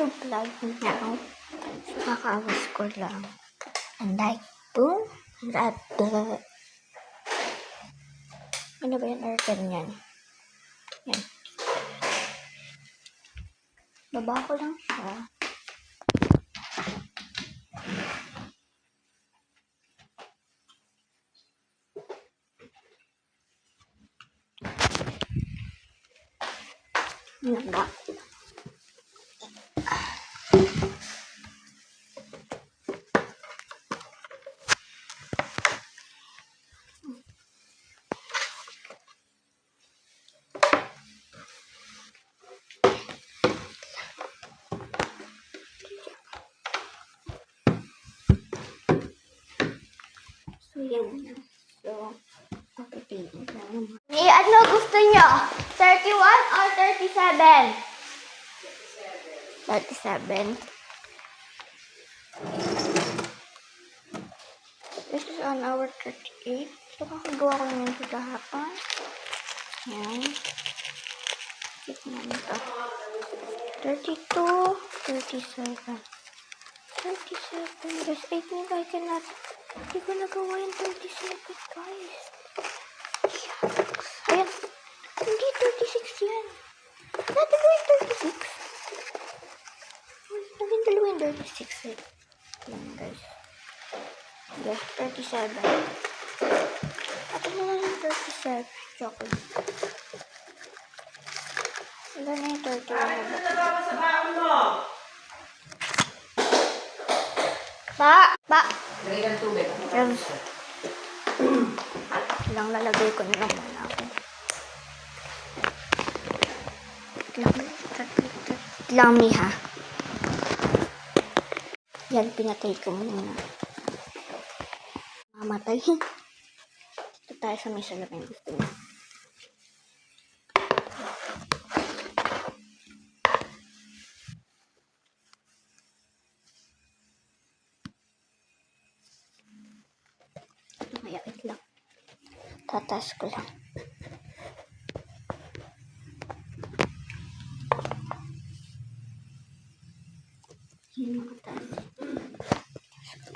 vlog now. Kakawas ko lang. And like, boom, rada. Ano ba yung aircon yan? Yan. Baba ko lang siya. Yan ba? So, yan. So, papitingin lang naman. Ano gusto nyo? 31 or 37? 37. This is on our 38. So, kakagawa ko naman ito kahapon. Yan. Tignan ito. 32, 37. 37. Guys, I think I cannot. Hindi ko nagawa yung 37, guys. Shucks. Ayan. Hindi 36 yan. Natin gawin 36. Natin dalawin 36 eh. Yan, guys. Yes, 37. Natin na lang yung 37. Chocolate. Wala na yung 31 na ba? Ba! Lagay ng tubig. Yes. Lang lalagay ko na naman ako. Lang ha. Yan, pinatay ko muna. Mamatay. Ito tayo sa may salamin. Gusto niya. Mayawit lang. Tatas ko lang. Yan mga taas.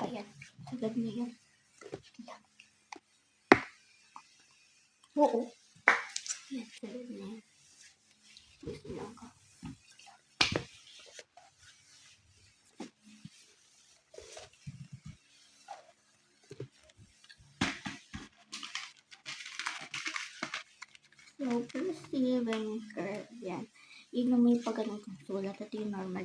Ayan. Agad na yan. Oo. Yan. Agad na yan. Gusto lang ako. So, proceed when curve. Yan. Yun yung may pag-anong sulat. Ito yung normal.